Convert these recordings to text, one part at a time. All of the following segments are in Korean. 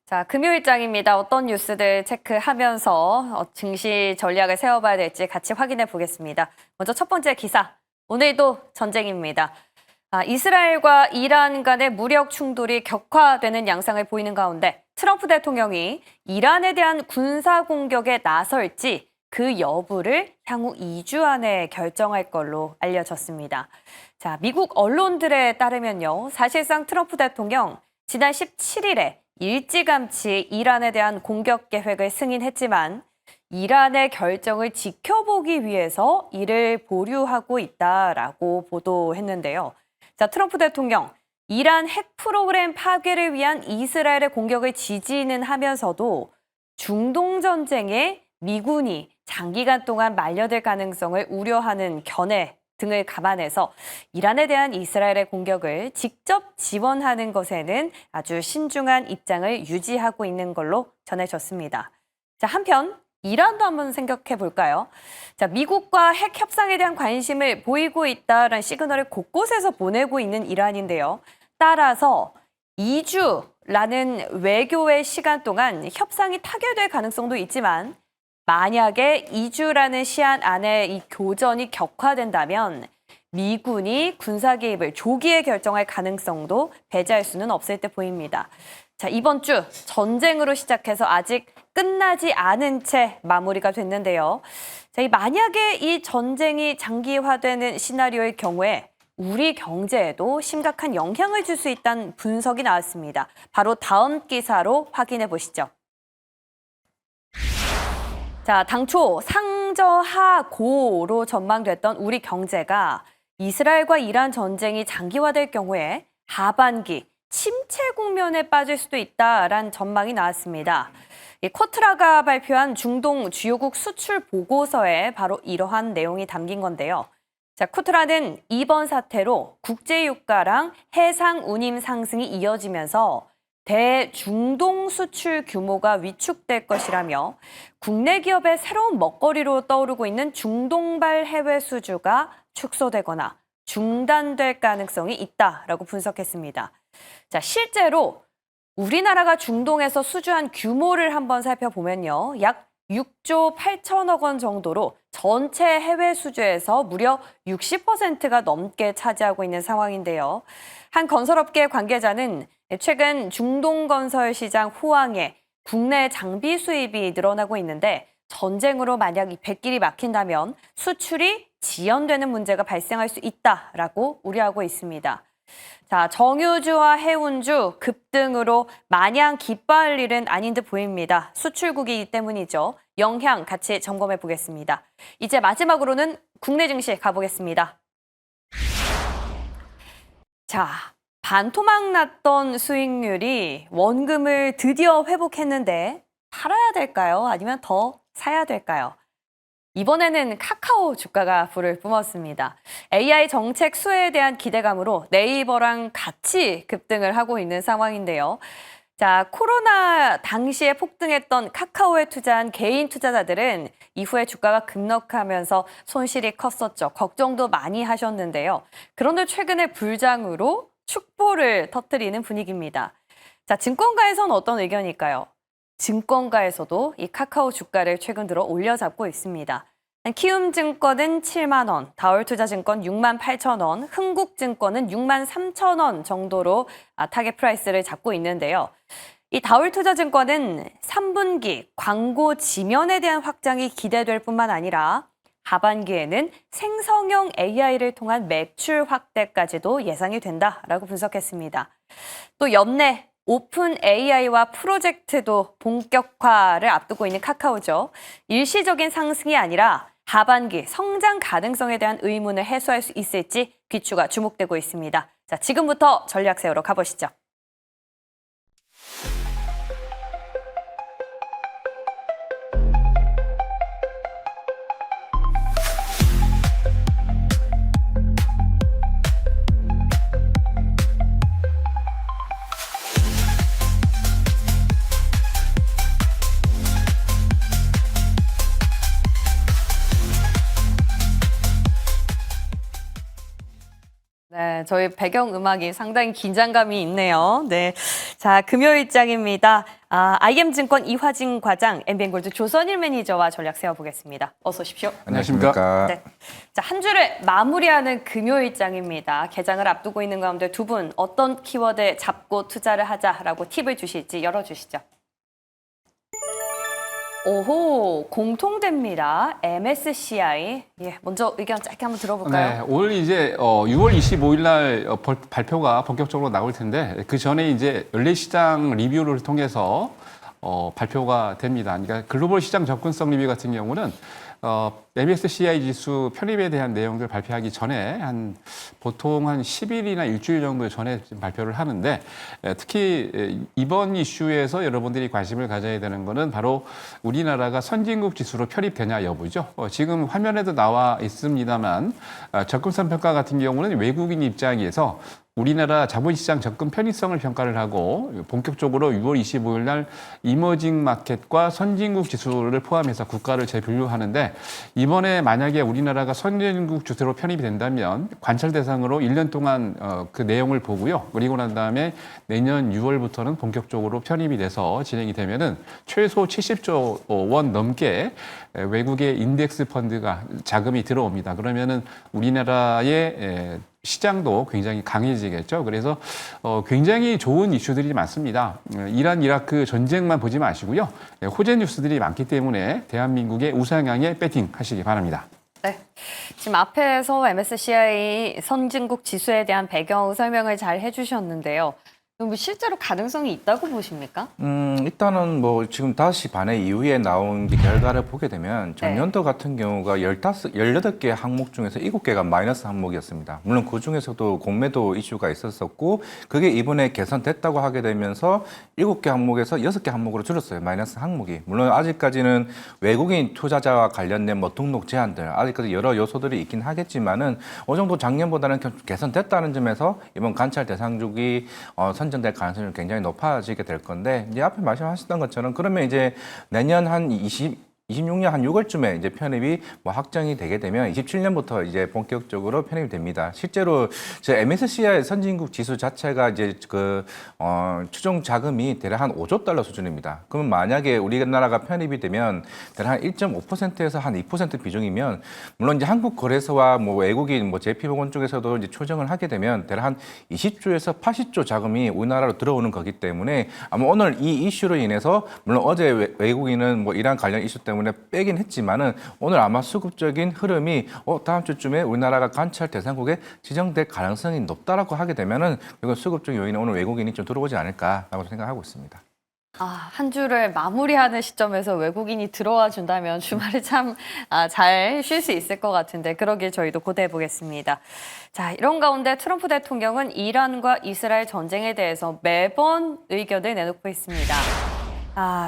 자, 금요일장입니다. 어떤 뉴스들 체크하면서 증시 전략을 세워봐야 될지 같이 확인해 보겠습니다. 먼저 첫 번째 기사, 오늘도 전쟁입니다. 이스라엘과 이란 간의 무력 충돌이 격화되는 양상을 보이는 가운데 트럼프 대통령이 이란에 대한 군사 공격에 나설지 그 여부를 향후 2주 안에 결정할 걸로 알려졌습니다. 자, 미국 언론들에 따르면요. 사실상 트럼프 대통령 지난 17일에 일찌감치 이란에 대한 공격 계획을 승인했지만 이란의 결정을 지켜보기 위해서 이를 보류하고 있다라고 보도했는데요. 자, 트럼프 대통령, 이란 핵 프로그램 파괴를 위한 이스라엘의 공격을 지지는 하면서도 중동 전쟁에 미군이 장기간 동안 말려들 가능성을 우려하는 견해 등을 감안해서 이란에 대한 이스라엘의 공격을 직접 지원하는 것에는 아주 신중한 입장을 유지하고 있는 걸로 전해졌습니다. 자, 한편 이란도 한번 생각해 볼까요? 자, 미국과 핵 협상에 대한 관심을 보이고 있다라는 시그널을 곳곳에서 보내고 있는 이란인데요. 따라서 2주라는 외교의 시간 동안 협상이 타결될 가능성도 있지만 만약에 2주라는 시한 안에 이 교전이 격화된다면 미군이 군사 개입을 조기에 결정할 가능성도 배제할 수는 없을 때 보입니다. 자, 이번 주 전쟁으로 시작해서 아직 끝나지 않은 채 마무리가 됐는데요. 자, 만약에 이 전쟁이 장기화되는 시나리오의 경우에 우리 경제에도 심각한 영향을 줄 수 있다는 분석이 나왔습니다. 바로 다음 기사로 확인해 보시죠. 자, 당초 상저하고로 전망됐던 우리 경제가 이스라엘과 이란 전쟁이 장기화될 경우에 하반기 침체 국면에 빠질 수도 있다라는 전망이 나왔습니다. 코트라가 발표한 중동 주요국 수출 보고서에 바로 이러한 내용이 담긴 건데요. 자, 코트라는 이번 사태로 국제유가랑 해상 운임 상승이 이어지면서 대중동 수출 규모가 위축될 것이라며 국내 기업의 새로운 먹거리로 떠오르고 있는 중동발 해외 수주가 축소되거나 중단될 가능성이 있다라고 분석했습니다. 자, 실제로 우리나라가 중동에서 수주한 규모를 한번 살펴보면요. 약 6조 8천억 원 정도로 전체 해외 수주에서 무려 60%가 넘게 차지하고 있는 상황인데요. 한 건설업계 관계자는 최근 중동 건설 시장 호황에 국내 장비 수입이 늘어나고 있는데 전쟁으로 만약 이 백길이 막힌다면 수출이 지연되는 문제가 발생할 수 있다라고 우려하고 있습니다. 자, 정유주와 해운주 급등으로 마냥 기뻐할 일은 아닌 듯 보입니다. 수출국이기 때문이죠. 영향 같이 점검해 보겠습니다. 이제 마지막으로는 국내 증시 가보겠습니다. 자, 반토막 났던 수익률이 원금을 드디어 회복했는데 팔아야 될까요? 아니면 더 사야 될까요? 이번에는 카카오 주가가 불을 뿜었습니다. AI 정책 수혜에 대한 기대감으로 네이버랑 같이 급등을 하고 있는 상황인데요. 자, 코로나 당시에 폭등했던 카카오에 투자한 개인 투자자들은 이후에 주가가 급락하면서 손실이 컸었죠. 걱정도 많이 하셨는데요. 그런데 최근에 불장으로 축보를 터뜨리는 분위기입니다. 자, 증권가에서는 어떤 의견일까요? 증권가에서도 이 카카오 주가를 최근 들어 올려잡고 있습니다. 키움증권은 7만 원, 다올투자증권 6만 8천 원, 흥국증권은 6만 3천 원 정도로 타겟 프라이스를 잡고 있는데요. 이 다올투자증권은 3분기 광고 지면에 대한 확장이 기대될 뿐만 아니라 하반기에는 생성형 AI를 통한 매출 확대까지도 예상이 된다라고 분석했습니다. 또 연내 오픈 AI와 프로젝트도 본격화를 앞두고 있는 카카오죠. 일시적인 상승이 아니라 하반기 성장 가능성에 대한 의문을 해소할 수 있을지 귀추가 주목되고 있습니다. 자, 지금부터 전략 세우러 가보시죠. 네, 저희 배경음악이 상당히 긴장감이 있네요. 네. 자, 자, 금요일장입니다. IM증권 이화진 과장, MBN골드 조선일 매니저와 전략 세워보겠습니다. 어서 오십시오. 안녕하십니까. 네. 자, 한 주를 마무리하는 금요일장입니다. 개장을 앞두고 있는 가운데 두 분 어떤 키워드 잡고 투자를 하자라고 팁을 주실지 열어주시죠. 오호, 공통됩니다. MSCI. 예, 먼저 의견 짧게 한번 들어볼까요? 네, 오늘 이제 6월 25일 날 발표가 본격적으로 나올 텐데 그 전에 이제 연례 시장 리뷰를 통해서 발표가 됩니다. 그러니까 글로벌 시장 접근성 리뷰 같은 경우는 MSCI 지수 편입에 대한 내용들 발표하기 전에 보통 한 10일이나 일주일 정도 전에 발표를 하는데 특히 이번 이슈에서 여러분들이 관심을 가져야 되는 거는 바로 우리나라가 선진국 지수로 편입되냐 여부죠. 지금 화면에도 나와 있습니다만 접근성 평가 같은 경우는 외국인 입장에서 우리나라 자본시장 접근 편의성을 평가를 하고 본격적으로 6월 25일 날 이머징 마켓과 선진국 지수를 포함해서 국가를 재분류하는데 이번에 만약에 우리나라가 선진국 지수로 편입이 된다면 관찰 대상으로 1년 동안 그 내용을 보고요. 그리고 난 다음에 내년 6월부터는 본격적으로 편입이 돼서 진행이 되면은 최소 70조 원 넘게 외국의 인덱스 펀드가 자금이 들어옵니다. 그러면은 우리나라의 시장도 굉장히 강해지겠죠. 그래서 굉장히 좋은 이슈들이 많습니다. 이란, 이라크 전쟁만 보지 마시고요. 호재 뉴스들이 많기 때문에 대한민국의 우상향에 배팅 하시기 바랍니다. 네, 지금 앞에서 MSCI 선진국 지수에 대한 배경 설명을 잘 해주셨는데요. 그럼 실제로 가능성이 있다고 보십니까? 일단은 뭐 지금 5시 반에 이후에 나온 결과를 보게 되면 전년도 같은 경우가 18개 항목 중에서 7개가 마이너스 항목이었습니다. 물론 그 중에서도 공매도 이슈가 있었었고 그게 이번에 개선됐다고 하게 되면서 7개 항목에서 6개 항목으로 줄었어요. 마이너스 항목이. 물론 아직까지는 외국인 투자자와 관련된 뭐 등록 제한들 아직까지 여러 요소들이 있긴 하겠지만은 어느 정도 작년보다는 개선됐다는 점에서 이번 관찰 대상국이 선정될 가능성이 굉장히 높아지게 될 건데 이제 앞에 말씀하셨던 것처럼 그러면 이제 내년 한 26년 한 6월쯤에 이제 편입이 뭐 확정이 되게 되면 27년부터 이제 본격적으로 편입이 됩니다. 실제로 저 MSCI 선진국 지수 자체가 이제 추정 자금이 대략 한 5조 달러 수준입니다. 그러면 만약에 우리나라가 편입이 되면 대략 한 1.5%에서 한 2% 비중이면 물론 이제 한국거래소와 뭐 외국인 뭐 JP모건 쪽에서도 이제 추정을 하게 되면 대략 한 20조에서 80조 자금이 우리나라로 들어오는 거기 때문에 아마 오늘 이 이슈로 인해서 물론 어제 외국인은 뭐 이란 관련 이슈 때문에 빼긴 했지만은 오늘 아마 수급적인 흐름이 다음 주쯤에 우리나라가 관찰 대상국에 지정될 가능성이 높다라고 하게 되면은 이건 수급적 요인에 오늘 외국인이 좀 들어오지 않을까라고 생각하고 있습니다. 한 주를 마무리하는 시점에서 외국인이 들어와 준다면 주말에 참 잘 쉴 수 있을 것 같은데 그러길 저희도 고대해 보겠습니다. 자, 이런 가운데 트럼프 대통령은 이란과 이스라엘 전쟁에 대해서 매번 의견을 내놓고 있습니다.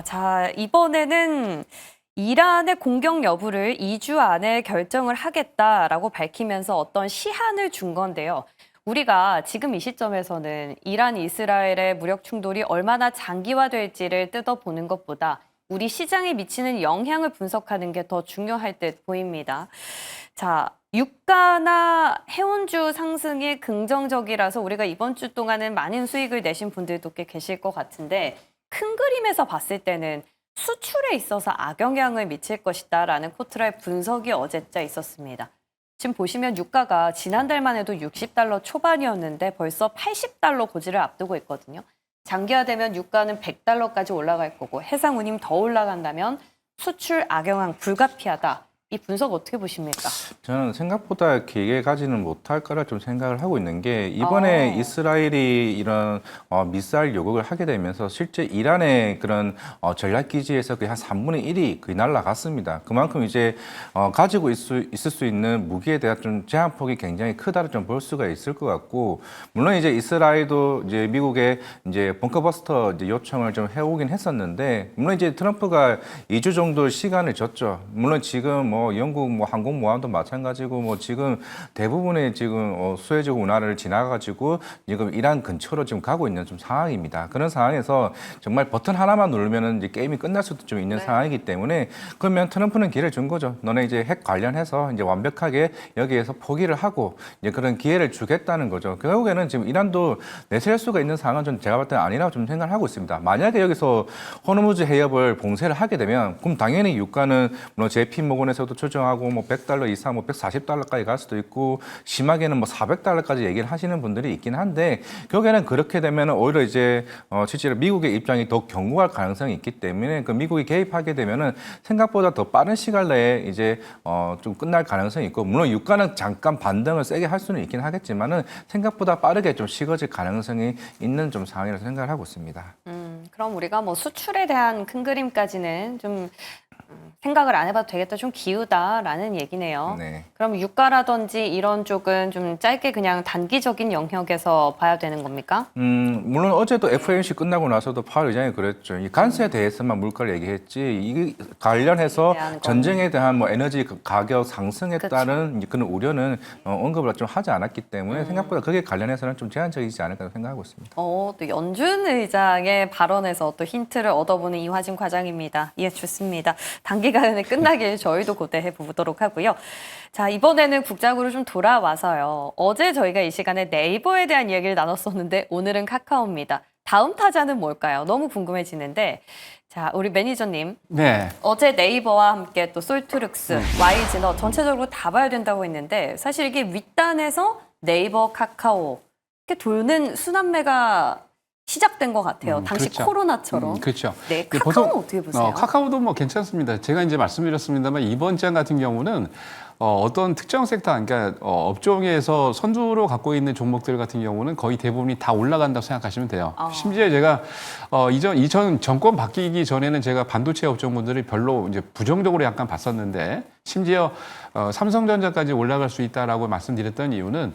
자, 이번에는 이란의 공격 여부를 2주 안에 결정을 하겠다라고 밝히면서 어떤 시한을 준 건데요. 우리가 지금 이 시점에서는 이란, 이스라엘의 무력 충돌이 얼마나 장기화될지를 뜯어보는 것보다 우리 시장에 미치는 영향을 분석하는 게 더 중요할 듯 보입니다. 자, 유가나 해운주 상승이 긍정적이라서 우리가 이번 주 동안은 많은 수익을 내신 분들도 꽤 계실 것 같은데 큰 그림에서 봤을 때는 수출에 있어서 악영향을 미칠 것이다라는 코트라의 분석이 어제자 있었습니다. 지금 보시면 유가가 지난달만 해도 60달러 초반이었는데 벌써 80달러 고지를 앞두고 있거든요. 장기화되면 유가는 100달러까지 올라갈 거고 해상 운임 더 올라간다면 수출 악영향 불가피하다. 이 분석 어떻게 보십니까? 저는 생각보다 길게 가지는 못할 거라 좀 생각을 하고 있는 게 이번에 이스라엘이 이런 미사일 요격을 하게 되면서 실제 이란의 그런 전략기지에서 거의 한 3분의 1이 거의 날아갔습니다. 그만큼 이제 가지고 있을 수 있는 무기에 대한 좀 제한폭이 굉장히 크다를 좀 볼 수가 있을 것 같고 물론 이제 이스라엘도 이제 미국의 이제 벙커버스터 이제 요청을 좀 해오긴 했었는데 물론 이제 트럼프가 2주 정도 시간을 줬죠. 물론 지금 뭐 영국 뭐 항공모함도 마찬가지고 뭐 지금 대부분의 지금 수에즈 운하를 지나가지고 지금 이란 근처로 지금 가고 있는 좀 상황입니다. 그런 상황에서 정말 버튼 하나만 누르면은 이제 게임이 끝날 수도 좀 있는 상황이기 때문에 그러면 트럼프는 기회를 준 거죠. 너네 이제 핵 관련해서 이제 완벽하게 여기에서 포기를 하고 이제 그런 기회를 주겠다는 거죠. 결국에는 지금 이란도 내세울 수가 있는 상황은 좀 제가 볼 때는 아니라고 좀 생각을 하고 있습니다. 만약에 여기서 호르무즈 해협을 봉쇄를 하게 되면 그럼 당연히 유가는 물론 JP 모건에서도 추정하고 뭐 100달러 이상 뭐 140달러까지 갈 수도 있고 심하게는 뭐 400달러까지 얘기를 하시는 분들이 있긴 한데 결국에는 그렇게 되면 오히려 이제 실제로 미국의 입장이 더 견고할 가능성이 있기 때문에 그 미국이 개입하게 되면은 생각보다 더 빠른 시간 내에 이제 좀 끝날 가능성이 있고 물론 유가는 잠깐 반등을 세게 할 수는 있긴 하겠지만은 생각보다 빠르게 좀 식어질 가능성이 있는 좀 상황이라고 생각을 하고 있습니다. 그럼 우리가 뭐 수출에 대한 큰 그림까지는 좀 생각을 안 해봐도 되겠다, 좀 기우다라는 얘기네요. 네. 그럼 유가라든지 이런 쪽은 좀 짧게 그냥 단기적인 영역에서 봐야 되는 겁니까? 물론 어제도 FOMC 끝나고 나서도 파월 의장이 그랬죠. 이 관세에 대해서만 물가를 얘기했지 이 관련해서 전쟁에 대한 뭐 에너지 가격 상승에 따른 그런 우려는 언급을 좀 하지 않았기 때문에 생각보다 그게 관련해서는 좀 제한적이지 않을까 생각하고 있습니다. 또 연준 의장의 발언에서 또 힌트를 얻어보는 이화진 과장입니다. 예, 좋습니다. 단기간에 끝나길 저희도 고대해 보도록 하고요. 자, 이번에는 국장으로 좀 돌아와서요. 어제 저희가 이 시간에 네이버에 대한 이야기를 나눴었는데 오늘은 카카오입니다. 다음 타자는 뭘까요? 너무 궁금해지는데 자, 우리 매니저님. 네. 어제 네이버와 함께 또 솔트룩스, YG너 전체적으로 다 봐야 된다고 했는데 사실 이게 윗단에서 네이버, 카카오 이렇게 도는 순환매가 시작된 것 같아요. 당시 그렇죠. 코로나처럼. 그렇죠. 네, 카카오는 어떻게 보세요? 카카오도 뭐 괜찮습니다. 제가 이제 말씀드렸습니다만 이번 장 같은 경우는 어떤 특정 섹터, 그러니까 업종에서 선두로 갖고 있는 종목들 같은 경우는 거의 대부분이 다 올라간다고 생각하시면 돼요. 심지어 제가 이전 정권 바뀌기 전에는 제가 반도체 업종분들이 별로 이제 부정적으로 약간 봤었는데 심지어 삼성전자까지 올라갈 수 있다라고 말씀드렸던 이유는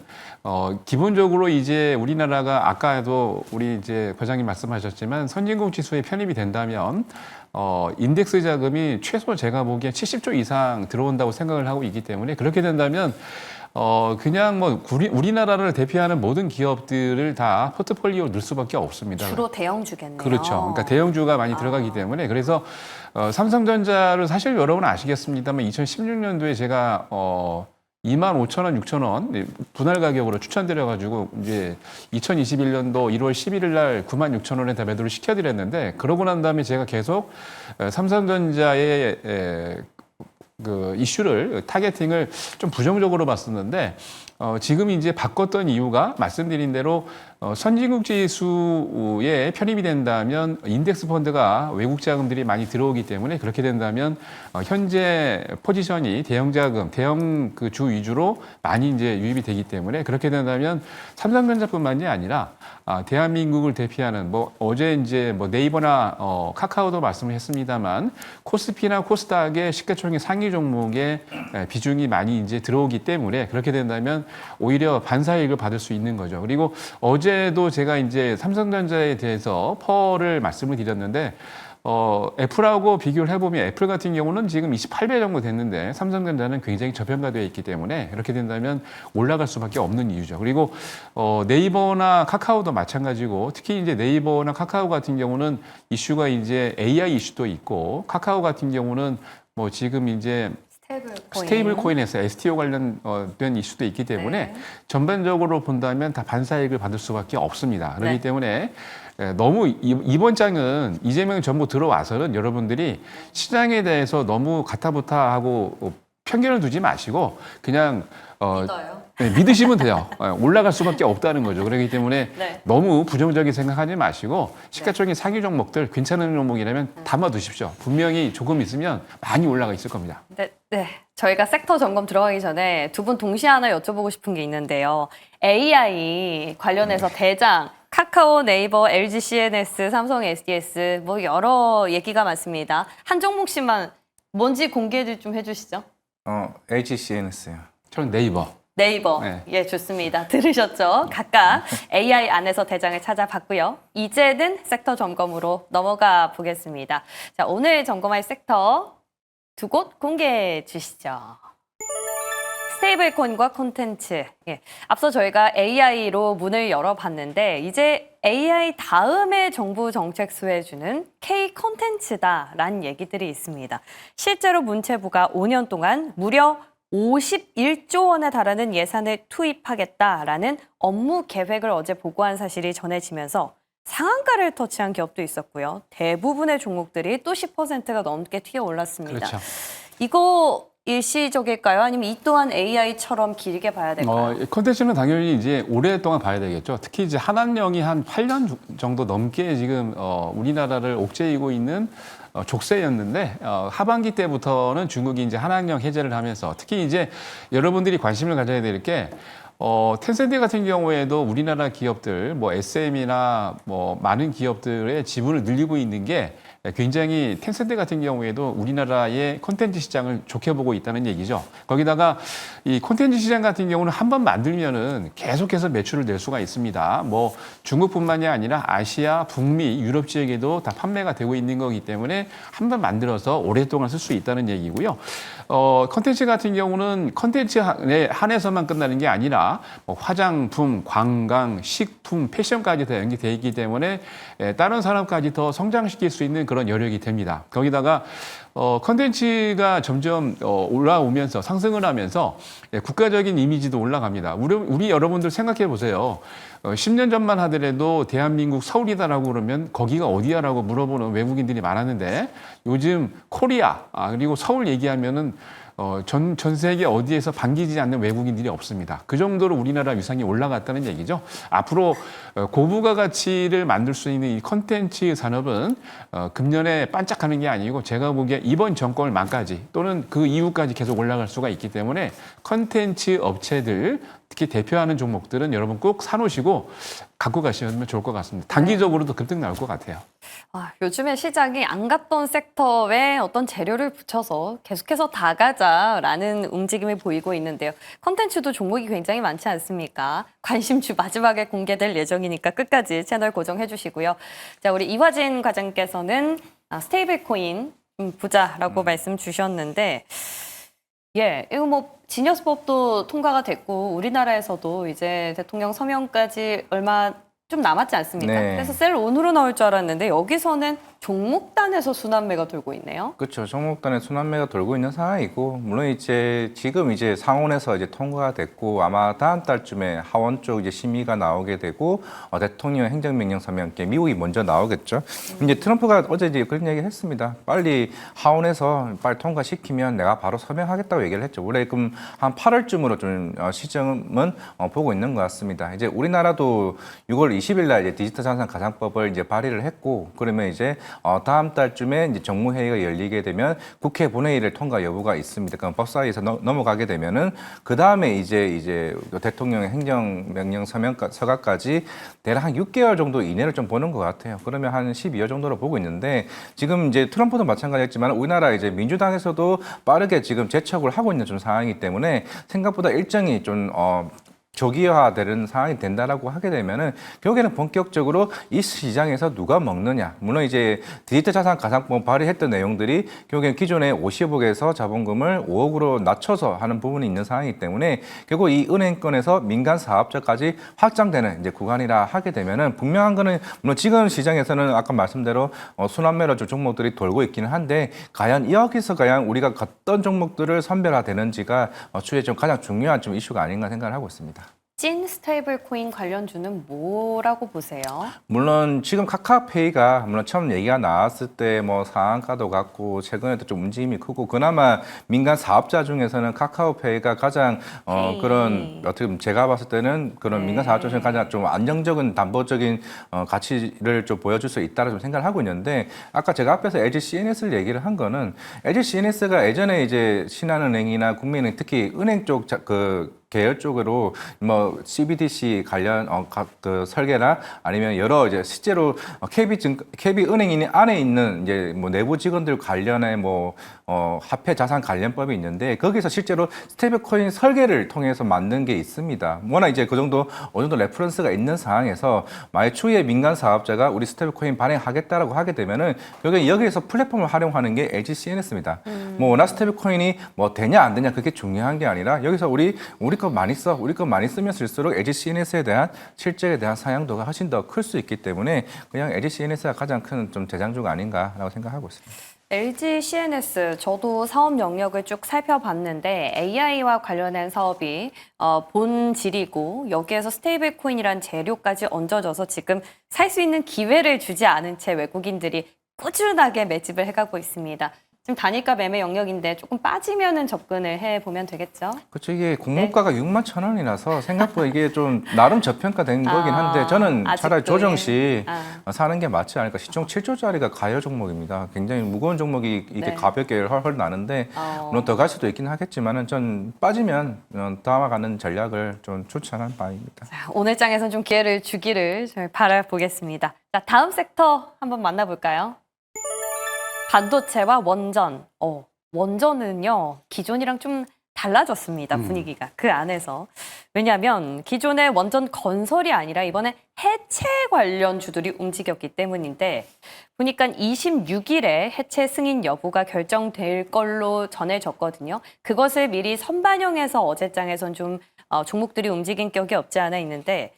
기본적으로 이제 우리나라가 아까도 우리 이제 과장님 말씀하셨지만 선진국 지수에 편입이 된다면 인덱스 자금이 최소 제가 보기에 70조 이상 들어온다고 생각을 하고 있기 때문에 그렇게 된다면 그냥 뭐 우리나라를 대표하는 모든 기업들을 다 포트폴리오로 넣을 수밖에 없습니다. 주로 대형주겠네요. 그렇죠. 그러니까 대형주가 많이 들어가기 때문에 그래서 삼성전자를 사실 여러분 아시겠습니다만 2016년도에 제가 25,000원, 6,000원 분할 가격으로 추천드려가지고 이제 2021년도 1월 11일 날 96,000원에 다 매도를 시켜드렸는데 그러고 난 다음에 제가 계속 삼성전자의 그 이슈를 타겟팅을 좀 부정적으로 봤었는데 지금 이제 바꿨던 이유가 말씀드린 대로 선진국 지수에 편입이 된다면 인덱스 펀드가 외국 자금들이 많이 들어오기 때문에 그렇게 된다면 현재 포지션이 대형 자금, 대형 그 주 위주로 많이 이제 유입이 되기 때문에 그렇게 된다면 삼성전자뿐만이 아니라 대한민국을 대표하는 뭐 어제 이제 뭐 네이버나 카카오도 말씀을 했습니다만 코스피나 코스닥의 시가총액 상위 종목의 비중이 많이 이제 들어오기 때문에 그렇게 된다면 오히려 반사이익을 받을 수 있는 거죠. 그리고 어제도 제가 이제 삼성전자에 대해서 펄을 말씀을 드렸는데 애플하고 비교를 해보면 애플 같은 경우는 지금 28배 정도 됐는데 삼성전자는 굉장히 저평가되어 있기 때문에 이렇게 된다면 올라갈 수밖에 없는 이유죠. 그리고 네이버나 카카오도 마찬가지고 특히 이제 네이버나 카카오 같은 경우는 이슈가 이제 AI 이슈도 있고 카카오 같은 경우는 뭐 지금 이제 스테이블 코인에서 STO 관련된 이슈도 있기 때문에 전반적으로 본다면 다 반사이익을 받을 수밖에 없습니다. 그렇기 때문에 너무 이번 장은 이재명 정부 들어와서는 여러분들이 시장에 대해서 너무 가타부타하고 편견을 두지 마시고 그냥 믿으시면 돼요. 올라갈 수밖에 없다는 거죠. 그렇기 때문에 너무 부정적인 생각하지 마시고 시가총액 상위 종목들 괜찮은 종목이라면 담아두십시오. 분명히 조금 있으면 많이 올라가 있을 겁니다. 네. 저희가 섹터 점검 들어가기 전에 두 분 동시에 하나 여쭤보고 싶은 게 있는데요. AI 관련해서 대장 카카오, 네이버, LG CNS, 삼성 SDS 뭐 여러 얘기가 많습니다. 한 종목씩만 뭔지 공개 좀 해주시죠. LG CNS요. 저는 네이버. 네이버. 예, 좋습니다. 들으셨죠? 각각 AI 안에서 대장을 찾아봤고요. 이제는 섹터 점검으로 넘어가 보겠습니다. 자, 오늘 점검할 섹터 두 곳 공개해 주시죠. 스테이블코인과 콘텐츠. 예, 앞서 저희가 AI로 문을 열어봤는데 이제 AI 다음에 정부 정책 수혜주는 K 콘텐츠다라는 얘기들이 있습니다. 실제로 문체부가 5년 동안 무려 51조 원에 달하는 예산을 투입하겠다라는 업무 계획을 어제 보고한 사실이 전해지면서 상한가를 터치한 기업도 있었고요. 대부분의 종목들이 또 10%가 넘게 튀어 올랐습니다. 그렇죠. 이거 일시적일까요? 아니면 이 또한 AI처럼 길게 봐야 될까요? 콘텐츠는 당연히 이제 오랫동안 봐야 되겠죠. 특히 이제 한한령이 한 8년 정도 넘게 지금 우리나라를 옥죄이고 있는 족쇄였는데 하반기 때부터는 중국이 이제 한한령 해제를 하면서 특히 이제 여러분들이 관심을 가져야 될 게 텐센트 같은 경우에도 우리나라 기업들, 뭐 SM이나 뭐 많은 기업들의 지분을 늘리고 있는 게 굉장히 텐센트 같은 경우에도 우리나라의 콘텐츠 시장을 좋게 보고 있다는 얘기죠. 거기다가 이 콘텐츠 시장 같은 경우는 한 번 만들면은 계속해서 매출을 낼 수가 있습니다. 뭐 중국뿐만이 아니라 아시아, 북미, 유럽 지역에도 다 판매가 되고 있는 거기 때문에 한 번 만들어서 오랫동안 쓸 수 있다는 얘기고요. 콘텐츠 같은 경우는 콘텐츠에 한해서만 끝나는 게 아니라 뭐 화장품, 관광, 식품, 패션까지 다 연계되어 있기 때문에 다른 산업까지 더 성장시킬 수 있는 그런 여력이 됩니다. 거기다가 콘텐츠가 점점 올라오면서 상승을 하면서 국가적인 이미지도 올라갑니다. 우리 여러분들 생각해 보세요. 10년 전만 하더라도 대한민국 서울이다라고 그러면 거기가 어디야라고 물어보는 외국인들이 많았는데 요즘 코리아 그리고 서울 얘기하면은 전 세계 어디에서 반기지 않는 외국인들이 없습니다. 그 정도로 우리나라 위상이 올라갔다는 얘기죠. 앞으로 고부가 가치를 만들 수 있는 이 콘텐츠 산업은 금년에 반짝하는 게 아니고 제가 보기에 이번 정권 말까지 또는 그 이후까지 계속 올라갈 수가 있기 때문에 콘텐츠 업체들 특히 대표하는 종목들은 여러분 꼭 사놓으시고 갖고 가시면 좋을 것 같습니다. 단기적으로도 급등 나올 것 같아요. 요즘에 시장이 안 갔던 섹터에 어떤 재료를 붙여서 계속해서 다 가자라는 움직임이 보이고 있는데요. 콘텐츠도 종목이 굉장히 많지 않습니까? 관심주 마지막에 공개될 예정이니까 끝까지 채널 고정해 주시고요. 자, 우리 이화진 과장께서는 스테이블코인 부자라고 말씀 주셨는데 예, 이거 뭐 지녀스법도 통과가 됐고 우리나라에서도 이제 대통령 서명까지 얼마 좀 남았지 않습니까? 네. 그래서 셀 온으로 나올 줄 알았는데 여기서는 종목단에서 순환매가 돌고 있네요. 그렇죠. 종목단의 순환매가 돌고 있는 상황이고, 물론 이제 지금 이제 상원에서 이제 통과가 됐고, 아마 다음 달쯤에 하원 쪽 이제 심의가 나오게 되고, 대통령 행정명령 서명께 미국이 먼저 나오겠죠. 이제 트럼프가 어제 이제 그런 얘기를 했습니다. 빨리 하원에서 빨리 통과시키면 내가 바로 서명하겠다고 얘기를 했죠. 원래 그럼 한 8월쯤으로 좀 시점은 보고 있는 것 같습니다. 이제 우리나라도 6월 20일 날 이제 디지털 자산 가상법을 이제 발의를 했고, 그러면 이제 다음 달쯤에 이제 정무회의가 열리게 되면 국회 본회의를 통과 여부가 있습니다. 그럼 법사위에서 넘어가게 되면은 그 다음에 이제 대통령의 행정명령 서각까지 대략 한 6개월 정도 이내를 좀 보는 것 같아요. 그러면 한 12월 정도로 보고 있는데 지금 이제 트럼프도 마찬가지였지만 우리나라 이제 민주당에서도 빠르게 지금 재촉을 하고 있는 좀 상황이기 때문에 생각보다 일정이 좀 조기화되는 상황이 된다라고 하게 되면은 결국에는 본격적으로 이 시장에서 누가 먹느냐. 물론 이제 디지털 자산 가상법 발의했던 내용들이 결국엔 기존의 50억에서 자본금을 5억으로 낮춰서 하는 부분이 있는 상황이기 때문에 결국 이 은행권에서 민간 사업자까지 확장되는 이제 구간이라 하게 되면은 분명한 거는 물론 지금 시장에서는 아까 말씀대로 순환매로 종목들이 돌고 있기는 한데 과연 여기서 과연 우리가 어떤 종목들을 선별화되는지가 추후에 좀 가장 중요한 좀 이슈가 아닌가 생각을 하고 있습니다. 찐 스테이블 코인 관련주는 뭐라고 보세요? 물론 지금 카카오페이가 물론 처음 얘기가 나왔을 때 뭐 상한가도 갔고 최근에도 좀 움직임이 크고 그나마 민간 사업자 중에서는 카카오페이가 가장 그런 어떻게 보면 제가 봤을 때는 그런 민간 사업자 중에 가장 좀 안정적인 담보적인 가치를 좀 보여줄 수 있다고 좀 생각을 하고 있는데 아까 제가 앞에서 LG CNS를 얘기를 한 거는 LG CNS가 예전에 이제 신한은행이나 국민은행 특히 은행 쪽 계열 쪽으로 뭐 CBDC 관련 그 설계나 아니면 여러 이제 실제로 KB 은행 안에 있는 이제 뭐 내부 직원들 관련의 뭐 화폐 자산 관련법이 있는데 거기서 실제로 스테이블 코인 설계를 통해서 만든 게 있습니다. 워낙 이제 그 정도 어느 정도 레퍼런스가 있는 상황에서 만약 추후에 민간 사업자가 우리 스테이블 코인 발행하겠다라고 하게 되면은 결국에 여기에서 플랫폼을 활용하는 게 LG CNS입니다. 뭐 워낙 스테이블 코인이 뭐 되냐 안 되냐 그게 중요한 게 아니라 여기서 우리 거 많이 써, 우리 거 많이 쓰면 쓸수록 LG CNS에 대한 실적에 대한 상향도가 훨씬 더 클 수 있기 때문에 그냥 LG CNS가 가장 큰 좀 대장주가 아닌가라고 생각하고 있습니다. LG CNS 저도 사업 영역을 쭉 살펴봤는데 AI와 관련된 사업이 본질이고 여기에서 스테이블 코인이란 재료까지 얹어져서 지금 살 수 있는 기회를 주지 않은 채 외국인들이 꾸준하게 매집을 해가고 있습니다. 지금 단일가 매매 영역인데 조금 빠지면은 접근을 해보면 되겠죠? 그렇죠. 이게 공모가가 6만 천 원이라서 생각보다 이게 좀 나름 저평가된 거긴 한데 저는 차라리 아직도, 조정 시 예. 사는 게 맞지 않을까. 시총 7조짜리가 가열 종목입니다. 굉장히 무거운 종목이 이게 네. 가볍게 헐헐 나는데 물론 더 갈 수도 있긴 하겠지만은 전 빠지면 다가가는 전략을 좀 추천한 바입니다. 자, 오늘 장에선 좀 기회를 주기를 좀 바라보겠습니다. 자, 다음 섹터 한번 만나볼까요? 반도체와 원전. 원전은요, 기존이랑 좀 달라졌습니다, 분위기가. 그 안에서. 왜냐하면 기존의 원전 건설이 아니라 이번에 해체 관련주들이 움직였기 때문인데, 보니까 26일에 해체 승인 여부가 결정될 걸로 전해졌거든요. 그것을 미리 선반영해서 어제장에선 좀 종목들이 움직인 격이 없지 않아 있는데,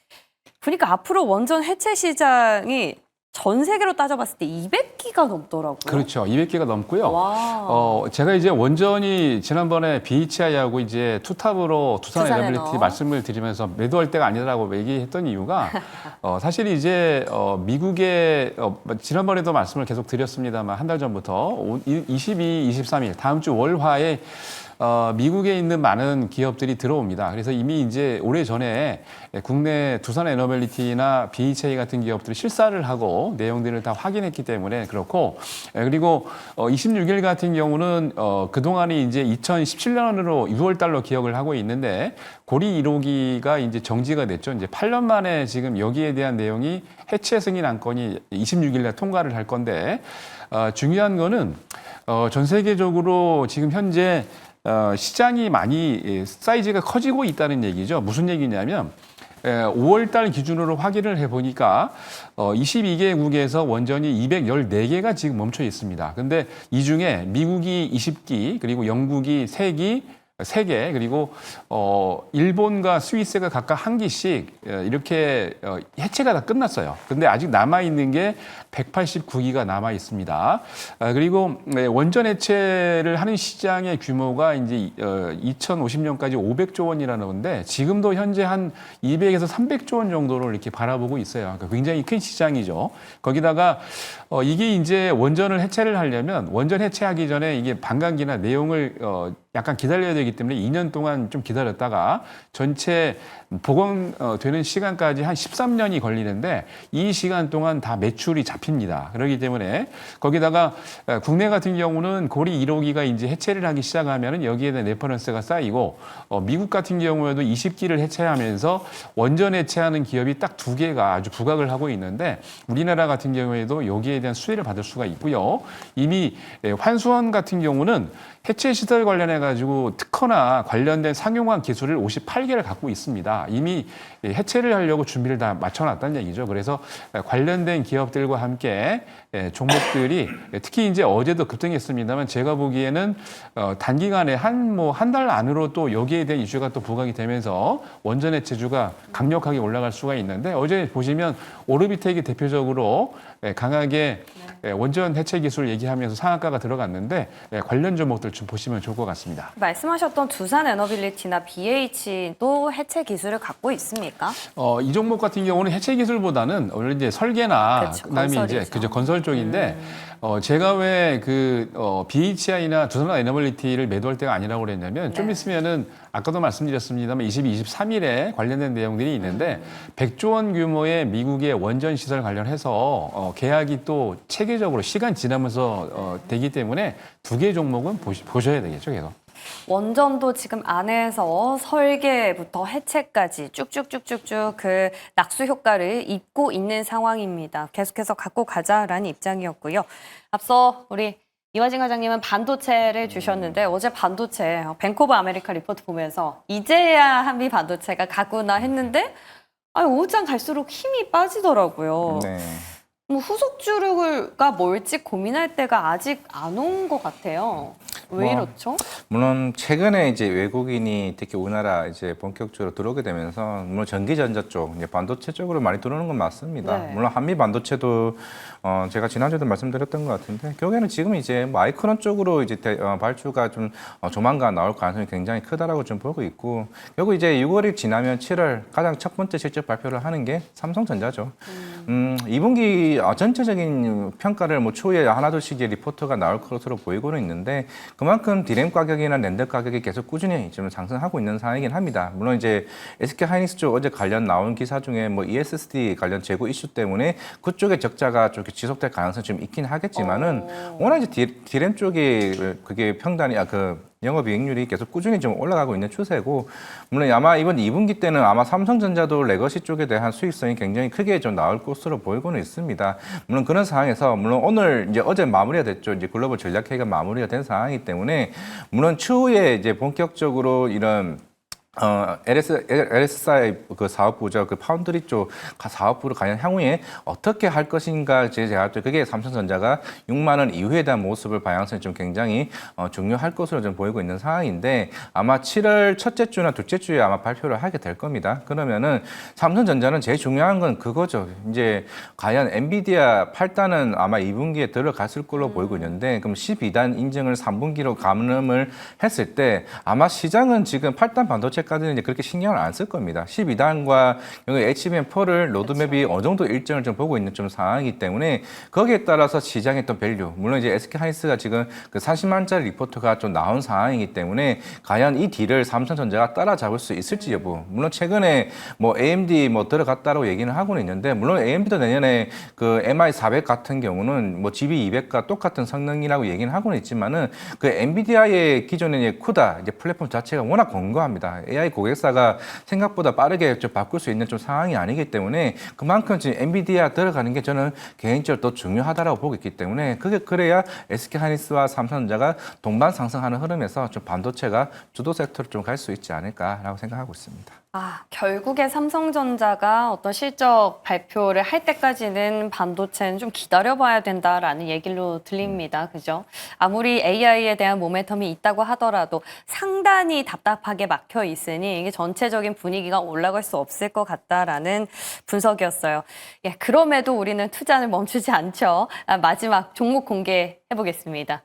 보니까 앞으로 원전 해체 시장이 전 세계로 따져봤을 때 200기가 넘더라고요. 그렇죠. 200개가 넘고요. 와. 제가 이제 원전이 지난번에 BHI하고 이제 투탑으로 두산 두산에너. 에너빌리티 말씀을 드리면서 매도할 때가 아니라고 얘기했던 이유가 사실 이제 미국의 지난번에도 말씀을 계속 드렸습니다만 한 달 전부터 22, 23일 다음 주 월화에 미국에 있는 많은 기업들이 들어옵니다. 그래서 이미 이제 오래 전에 국내 두산 에너빌리티나 BHI 같은 기업들이 실사를 하고 내용들을 다 확인했기 때문에 그렇고, 그리고 26일 같은 경우는 그동안이 이제 2017년으로 6월 달로 기억을 하고 있는데 고리 1호기가 이제 정지가 됐죠. 이제 8년 만에 지금 여기에 대한 내용이 해체 승인 안건이 26일 날 통과를 할 건데, 중요한 거는 전 세계적으로 지금 현재 시장이 많이 사이즈가 커지고 있다는 얘기죠. 무슨 얘기냐면 5월 달 기준으로 확인을 해보니까 22개국에서 원전이 214개가 지금 멈춰 있습니다. 근데 이 중에 미국이 20기, 그리고 영국이 3기, 3개, 그리고 일본과 스위스가 각각 1기씩 이렇게 해체가 다 끝났어요. 근데 아직 남아있는 게 189기가 남아 있습니다. 그리고 원전 해체를 하는 시장의 규모가 이제 2050년까지 500조 원이라는 건데 지금도 현재 한 200에서 300조 원 정도를 이렇게 바라보고 있어요. 그러니까 굉장히 큰 시장이죠. 거기다가 이게 이제 원전을 해체를 하려면 원전 해체하기 전에 이게 반감기나 내용을 약간 기다려야 되기 때문에 2년 동안 좀 기다렸다가 전체 복원되는 시간까지 한 13년이 걸리는데 이 시간 동안 다 매출이 잡힙니다. 그렇기 때문에 거기다가 국내 같은 경우는 고리 1호기가 이제 해체를 하기 시작하면은 여기에 대한 레퍼런스가 쌓이고 미국 같은 경우에도 20기를 해체하면서 원전 해체하는 기업이 딱 2개가 아주 부각을 하고 있는데 우리나라 같은 경우에도 여기에 대한 수혜를 받을 수가 있고요. 이미 환수원 같은 경우는 해체 시설 관련해 가지고 특허나 관련된 상용화 기술을 58개를 갖고 있습니다. 이미 해체를 하려고 준비를 다 마쳐놨다는 얘기죠. 그래서 관련된 기업들과 함께 종목들이 특히 이제 어제도 급등했습니다만 제가 보기에는 단기간에 한 달 안으로 또 여기에 대한 이슈가 또 부각이 되면서 원전 해체주가 강력하게 올라갈 수가 있는데 어제 보시면 오르비텍이 대표적으로 강하게 원전 해체 기술 얘기하면서 상한가가 들어갔는데 관련 종목들 좀 보시면 좋을 것 같습니다. 말씀하셨던 두산 에너빌리티나 BH도 해체 기술을 갖고 있습니까? 이 종목 같은 경우는 해체 기술보다는 오늘 이제 설계나 그쵸, 그다음에 이제 건설이죠. 그죠 건설 쪽인데 제가 왜 BHI나 두산 에너빌리티를 매도할 때가 아니라고 그랬냐면 좀 네. 있으면은 아까도 말씀드렸습니다만 23일에 관련된 내용들이 있는데 100조 원 규모의 미국의 원전 시설 관련해서 계약이 또 체계적으로 시간 지나면서 되기 때문에 2개 종목은 보셔야 되겠죠, 계속. 원전도 지금 안에서 설계부터 해체까지 쭉쭉쭉쭉쭉 그 낙수 효과를 입고 있는 상황입니다. 계속해서 갖고 가자라는 입장이었고요. 앞서 우리 이화진 과장님은 반도체를 주셨는데 어제 반도체 뱅크 오브 아메리카 리포트 보면서 이제야 한미 반도체가 가구나 했는데 오장 갈수록 힘이 빠지더라고요. 네. 뭐 후속 주류가 뭘지 고민할 때가 아직 안 온 것 같아요. 왜 이렇죠? 물론 최근에 이제 외국인이 특히 우리나라 이제 본격적으로 들어오게 되면서 물론 전기전자 쪽, 이제 반도체 쪽으로 많이 들어오는 건 맞습니다. 네. 물론 한미 반도체도 제가 지난주에도 말씀드렸던 것 같은데 결국에는 지금 이제 마이크론 쪽으로 이제 발주가 좀 조만간 나올 가능성이 굉장히 크다라고 좀 보고 있고 결국 이제 6월이 지나면 7월 가장 첫 번째 실적 발표를 하는 게 삼성전자죠. 2분기 전체적인 평가를 뭐 추후에 하나둘씩 이제 리포트가 나올 것으로 보이고는 있는데 그만큼 디램 가격이나 랜드 가격이 계속 꾸준히 좀 상승하고 있는 상황이긴 합니다. 물론 이제 SK 하이닉스 쪽 어제 관련 나온 기사 중에 뭐 ESSD 관련 재고 이슈 때문에 그쪽의 적자가 좀 지속될 가능성이 좀 있긴 하겠지만은 워낙 이제 디램 쪽이 그게 평단이 영업이익률이 계속 꾸준히 좀 올라가고 있는 추세고 물론 아마 이번 2분기 때는 아마 삼성전자도 레거시 쪽에 대한 수익성이 굉장히 크게 좀 나올 것으로 보이고는 있습니다. 물론 그런 상황에서 물론 오늘 이제 어제 마무리가 됐죠. 이제 글로벌 전략회의가 마무리가 된 상황이기 때문에 물론 추후에 이제 본격적으로 이런 LSI 그 사업부죠. 그 파운드리 쪽 사업부를 과연 향후에 어떻게 할 것인가 제가 그게 삼성전자가 6만 원 이후에 대한 모습을 방향성이 좀 굉장히 중요할 것으로 좀 보이고 있는 상황인데 아마 7월 첫째 주나 둘째 주에 아마 발표를 하게 될 겁니다. 그러면은 삼성전자는 제일 중요한 건 그거죠. 이제 과연 엔비디아 8단은 아마 2분기에 들어갔을 걸로 보이고 있는데 그럼 12단 인증을 3분기로 감름을 했을 때 아마 시장은 지금 8단 반도체 까지는 이제 그렇게 신경을 안 쓸 겁니다. 12단과 HBM4를 로드맵이 어느 정도 일정을 좀 보고 있는 좀 상황이기 때문에 거기에 따라서 시장의 또 밸류, 물론 이제 SK 하이닉스가 지금 그 40만짜리 리포트가 좀 나온 상황이기 때문에 과연 이 딜을 삼성전자가 따라잡을 수 있을지 여부. 물론 최근에 뭐 AMD 뭐 들어갔다고 얘기는 하고는 있는데 물론 AMD도 내년에 그 MI400 같은 경우는 뭐 GB200과 똑같은 성능이라고 얘기는 하고는 있지만은 그 엔비디아의 기존의 쿠다 이제 플랫폼 자체가 워낙 견고합니다. AI 고객사가 생각보다 빠르게 좀 바꿀 수 있는 좀 상황이 아니기 때문에 그만큼 지금 엔비디아 들어가는 게 저는 개인적으로 더 중요하다라고 보고 있기 때문에 그게 그래야 SK 하이닉스와 삼성전자가 동반 상승하는 흐름에서 좀 반도체가 주도 섹터로 좀 갈 수 있지 않을까라고 생각하고 있습니다. 결국에 삼성전자가 어떤 실적 발표를 할 때까지는 반도체는 좀 기다려봐야 된다라는 얘기로 들립니다. 그죠? 아무리 AI에 대한 모멘텀이 있다고 하더라도 상단이 답답하게 막혀 있으니 이게 전체적인 분위기가 올라갈 수 없을 것 같다라는 분석이었어요. 예, 그럼에도 우리는 투자를 멈추지 않죠. 마지막 종목 공개해 보겠습니다.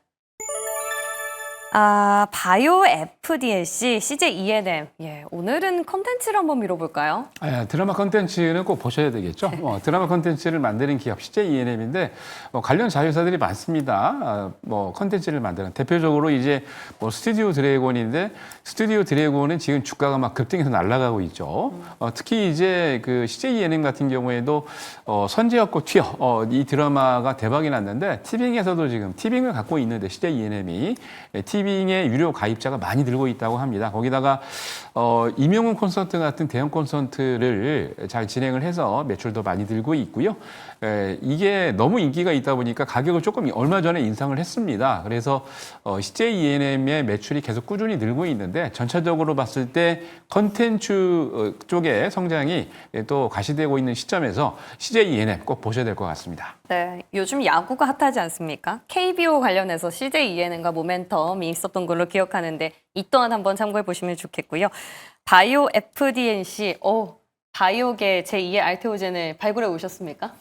바이오 FDLC, CJ ENM. 예, 오늘은 컨텐츠를 한번 밀어볼까요? 드라마 컨텐츠는 꼭 보셔야 되겠죠. 드라마 컨텐츠를 만드는 기업 CJ ENM인데 관련 자회사들이 많습니다. 컨텐츠를 만드는 대표적으로 이제 스튜디오 드래곤인데 스튜디오 드래곤은 지금 주가가 막 급등해서 날아가고 있죠. 특히 이제 그 CJ ENM 같은 경우에도 선제였고 튀어 이 드라마가 대박이 났는데 티빙에서도 지금 티빙을 갖고 있는데 CJ ENM이 티빙의 유료 가입자가 많이 늘고 있다고 합니다. 거기다가 임영웅 콘서트 같은 대형 콘서트를 잘 진행을 해서 매출도 많이 늘고 있고요. 이게 너무 인기가 있다 보니까 가격을 조금 얼마 전에 인상을 했습니다. 그래서 CJ ENM의 매출이 계속 꾸준히 늘고 있는데 전체적으로 봤을 때 컨텐츠 쪽의 성장이 또 가시되고 있는 시점에서 CJ ENM 꼭 보셔야 될 것 같습니다. 네, 요즘 야구가 핫하지 않습니까? KBO 관련해서 CJ ENM과 모멘텀이 있었던 걸로 기억하는데 이 또한 한번 참고해 보시면 좋겠고요. 바이오 FDNC, 바이오계 제2의 알테오젠을 발굴해 오셨습니까?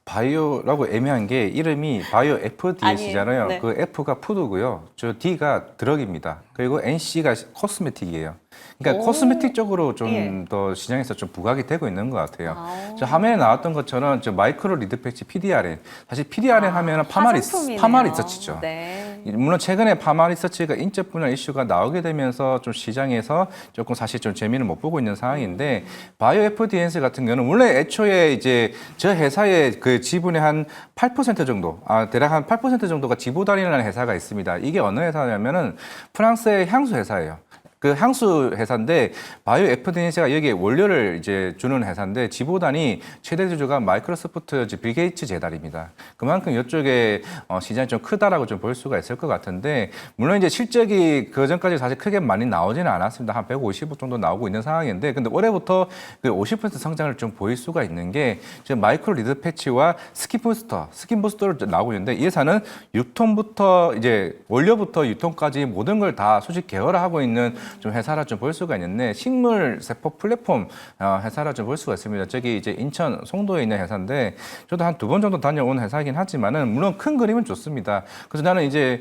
바이오라고 애매한 게 이름이 바이오 FDC잖아요. 네. 그 F가 푸드고요. 저 D가 드럭입니다. 그리고 NC가 코스메틱이에요. 그러니까 코스메틱 쪽으로 좀 더 시장에서 좀 부각이 되고 있는 것 같아요. 저 화면에 나왔던 것처럼 저 마이크로 리드 패치 PDRN. 사실 PDRN 하면은 파마 리서치죠. 네. 물론 최근에 파마 리서치가 인적 분야 이슈가 나오게 되면서 좀 시장에서 조금 사실 좀 재미를 못 보고 있는 상황인데 바이오 FDNS 같은 경우는 물론 애초에 이제 저 회사의 그 지분의 한 8% 정도, 대략 한 8% 정도가 지보단이라는 회사가 있습니다. 이게 어느 회사냐면은 프랑스의 향수 회사예요. 그 향수 회사인데 바이오 FDNC가 여기에 원료를 이제 주는 회사인데 지보단이 최대 주주가 마이크로소프트 빌 게이츠 재단입니다. 그만큼 이쪽에 시장이 좀 크다라고 좀 볼 수가 있을 것 같은데 물론 이제 실적이 그 전까지 사실 크게 많이 나오지는 않았습니다. 한 150억 정도 나오고 있는 상황인데 근데 올해부터 그 50% 성장을 좀 보일 수가 있는 게 지금 마이크로 리드 패치와 스킨 부스터를 나오고 있는데 이 회사는 유통부터 이제 원료부터 유통까지 모든 걸 다 수직 계열화하고 있는 좀 회사라 좀 볼 수가 있는데 식물 세포 플랫폼 회사라 좀 볼 수가 있습니다. 저기 이제 인천 송도에 있는 회사인데 저도 한 2번 정도 다녀온 회사이긴 하지만은 물론 큰 그림은 좋습니다. 그래서 나는 이제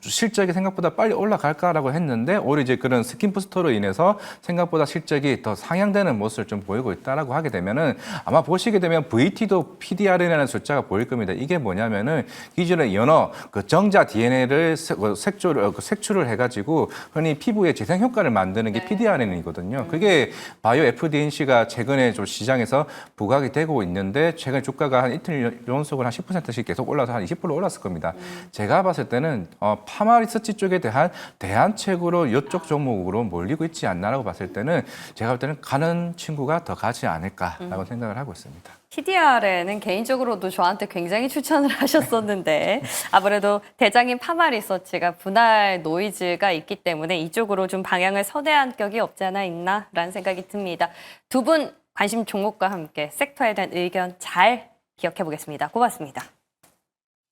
실적이 생각보다 빨리 올라갈까라고 했는데 올해 이제 그런 스킨 부스터로 인해서 생각보다 실적이 더 상향되는 모습을 좀 보이고 있다라고 하게 되면은 아마 보시게 되면 VT도 PDR이라는 숫자가 보일 겁니다. 이게 뭐냐면은 기존의 연어 그 정자 DNA를 색출을 해가지고 흔히 피부에 재생 효과를 만드는 게 PDRN이거든요. 그게 바이오 FDNC가 최근에 좀 시장에서 부각이 되고 있는데 최근 주가가 한 이틀 연속으로 한 10%씩 계속 올라서 한 20% 올랐을 겁니다. 제가 봤을 때는 파마 리서치 쪽에 대한 대안책으로 이쪽 종목으로 몰리고 있지 않나라고 봤을 때는 제가 볼 때는 가는 친구가 더 가지 않을까라고 생각을 하고 있습니다. PDR에는 개인적으로도 저한테 굉장히 추천을 하셨었는데 아무래도 대장인 파마 리서치가 분할 노이즈가 있기 때문에 이쪽으로 좀 방향을 선회한 격이 없지 않아 있나라는 생각이 듭니다. 두 분 관심 종목과 함께 섹터에 대한 의견 잘 기억해 보겠습니다. 고맙습니다.